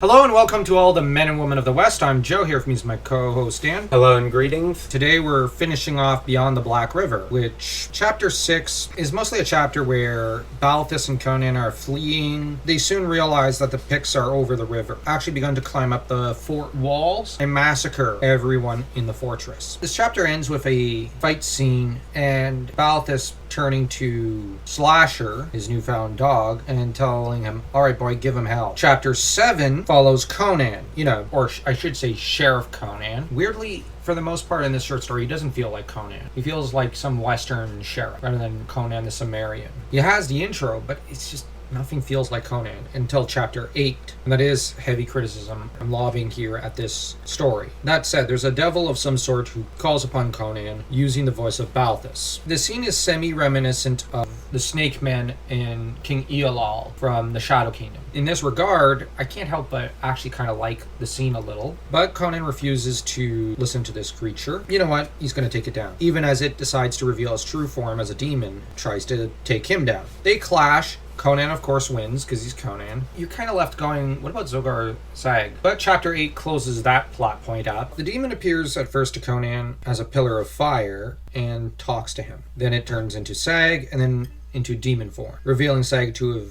Hello and welcome to all the men and women of the West. I'm Joe here with me is my co-host Dan. Hello and greetings. Today we're finishing off Beyond the Black River, which chapter 6 is mostly a chapter where Balthus and Conan are fleeing. They soon realize that the Picts are over the river, actually begun to climb up the fort walls and massacre everyone in the fortress. This chapter ends with a fight scene and Balthus turning to Slasher, his newfound dog, and telling him, "Alright boy, give him hell." Chapter 7 follows Conan, or I should say Sheriff Conan. Weirdly, for the most part in this short story, he doesn't feel like Conan. He feels like some Western sheriff rather than Conan the Cimmerian. He has the intro, but it's just nothing feels like Conan until chapter 8. And that is heavy criticism I'm lobbing here at this story. That said, there's a devil of some sort who calls upon Conan using the voice of Balthus. The scene is semi-reminiscent of the Snake Men in King Eolal from the Shadow Kingdom. In this regard, I can't help but actually kind of like the scene a little. But Conan refuses to listen to this creature. You know what? He's going to take it down. Even as it decides to reveal its true form as a demon, tries to take him down. They clash. Conan, of course, wins because he's Conan. You're kind of left going, what about Zogar Sag? But chapter 8 closes that plot point up. The demon appears at first to Conan as a pillar of fire and talks to him. Then it turns into Sag and then into demon form, revealing Sag to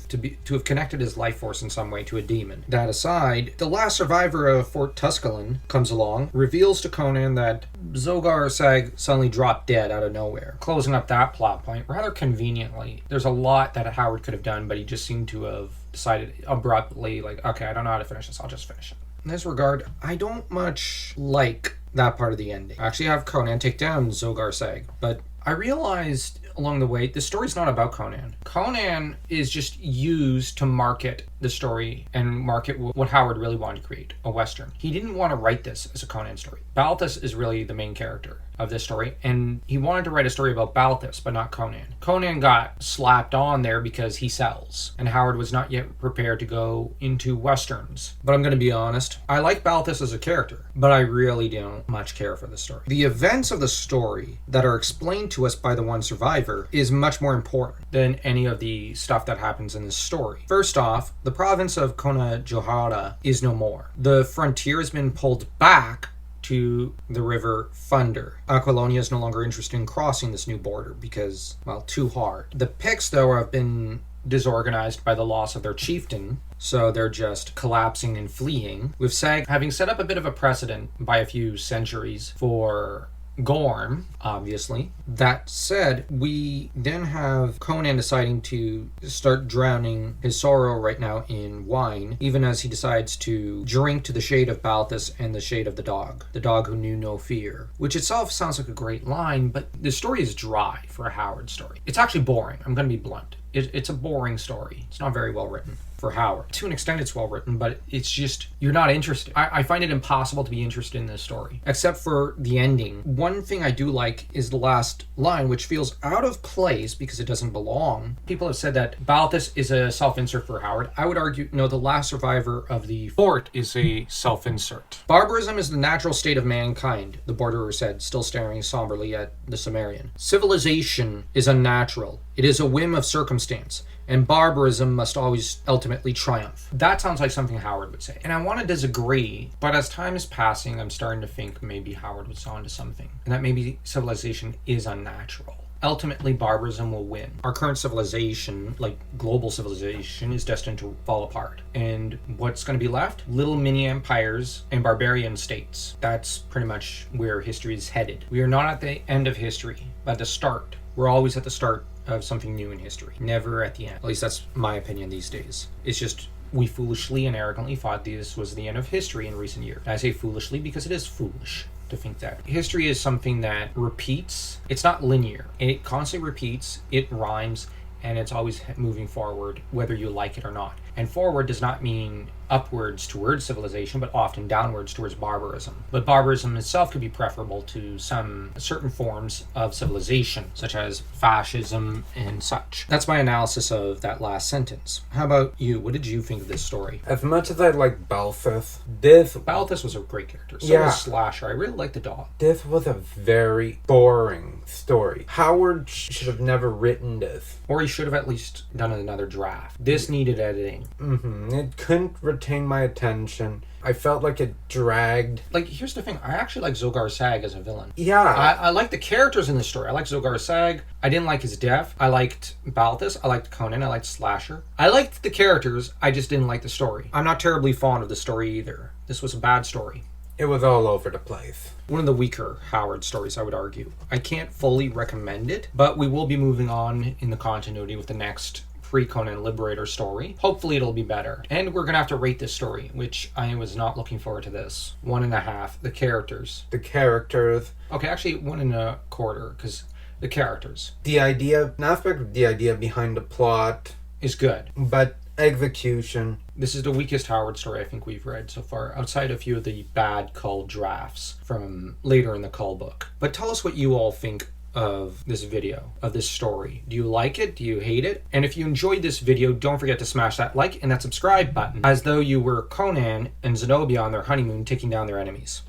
have connected his life force in some way to a demon. That aside, the last survivor of Fort Tusculum comes along, reveals to Conan that Zogar Sag suddenly dropped dead out of nowhere, closing up that plot point rather conveniently. There's a lot that Howard could have done, but he just seemed to have decided abruptly, like, okay, I don't know how to finish this, I'll just finish it. In this regard, I don't much like that part of the ending. I actually have Conan take down Zogar Sag, but I realized along the way, the story's not about Conan. Conan is just used to market the story and market what Howard really wanted to create, a Western. He didn't want to write this as a Conan story. Balthus is really the main character of this story, and he wanted to write a story about Balthus, but not Conan. Conan got slapped on there because he sells, and Howard was not yet prepared to go into Westerns. But I'm going to be honest, I like Balthus as a character, but I really don't much care for the story. The events of the story that are explained to us by the one survivor is much more important than any of the stuff that happens in this story. First off, the province of Kona Johara is no more. The frontier has been pulled back to the river Thunder. Aquilonia is no longer interested in crossing this new border because, well, too hard. The Picts, though, have been disorganized by the loss of their chieftain, so they're just collapsing and fleeing, with Sag having set up a bit of a precedent by a few centuries for Gorm, obviously. That said, we then have Conan deciding to start drowning his sorrow right now in wine, even as he decides to drink to the shade of Balthus and the shade of the dog who knew no fear, which itself sounds like a great line, but the story is dry for a Howard story. It's actually boring. I'm going to be blunt. It's a boring story. It's not very well written for Howard. To an extent, it's well written, but it's just, you're not interested. I find it impossible to be interested in this story, except for the ending. One thing I do like is the last line, which feels out of place because it doesn't belong. People have said that Balthus is a self-insert for Howard. I would argue, no, the last survivor of the fort is a self-insert. Barbarism is the natural state of mankind, the borderer said, still staring somberly at the Cimmerian. Civilization is unnatural. It is a whim of circumstance, and barbarism must always ultimately triumph. That sounds like something Howard would say. And I want to disagree, but as time is passing, I'm starting to think maybe Howard was onto something, and that maybe civilization is unnatural. Ultimately, barbarism will win. Our current civilization, like global civilization, is destined to fall apart. And what's going to be left? Little mini empires and barbarian states. That's pretty much where history is headed. We are not at the end of history, but at the start. We're always at the start of something new in history, never at the end. At least that's my opinion these days. It's just we foolishly and arrogantly thought this was the end of history in recent years. And I say foolishly because it is foolish to think that. History is something that repeats. It's not linear. It constantly repeats, it rhymes, and it's always moving forward, whether you like it or not. And forward does not mean upwards towards civilization, but often downwards towards barbarism. But barbarism itself could be preferable to some certain forms of civilization, such as fascism and such. That's my analysis of that last sentence. How about you? What did you think of this story? As much as I like Balthus, Balthus was a great character. So Yeah. was Slasher. I really liked the dog. this was a very boring story. Howard should have never written this. Or he should have at least done another draft. This needed editing. It couldn't retain my attention. I felt like it dragged. Like, here's the thing. I actually like Zogar Sag as a villain. Yeah. I like the characters in the story. I like Zogar Sag. I didn't like his death. I liked Balthus. I liked Conan. I liked Slasher. I liked the characters. I just didn't like the story. I'm not terribly fond of the story either. This was a bad story. It was all over the place. One of the weaker Howard stories, I would argue. I can't fully recommend it, but we will be moving on in the continuity with the next pre-Conan Liberator story. Hopefully it'll be better. And we're gonna have to rate this story, which I was not looking forward to this. 1.5. The characters. The characters. Okay, actually 1.25, because the characters The idea, an aspect of the idea behind the plot, is good. but execution. This is the weakest Howard story I think we've read so far, outside a few of the bad Cull drafts from later in the Cull book. But tell us what you all think of this video, of this story. Do you like it? Do you hate it? And if you enjoyed this video, don't forget to smash that like and that subscribe button, as though you were Conan and Zenobia on their honeymoon taking down their enemies.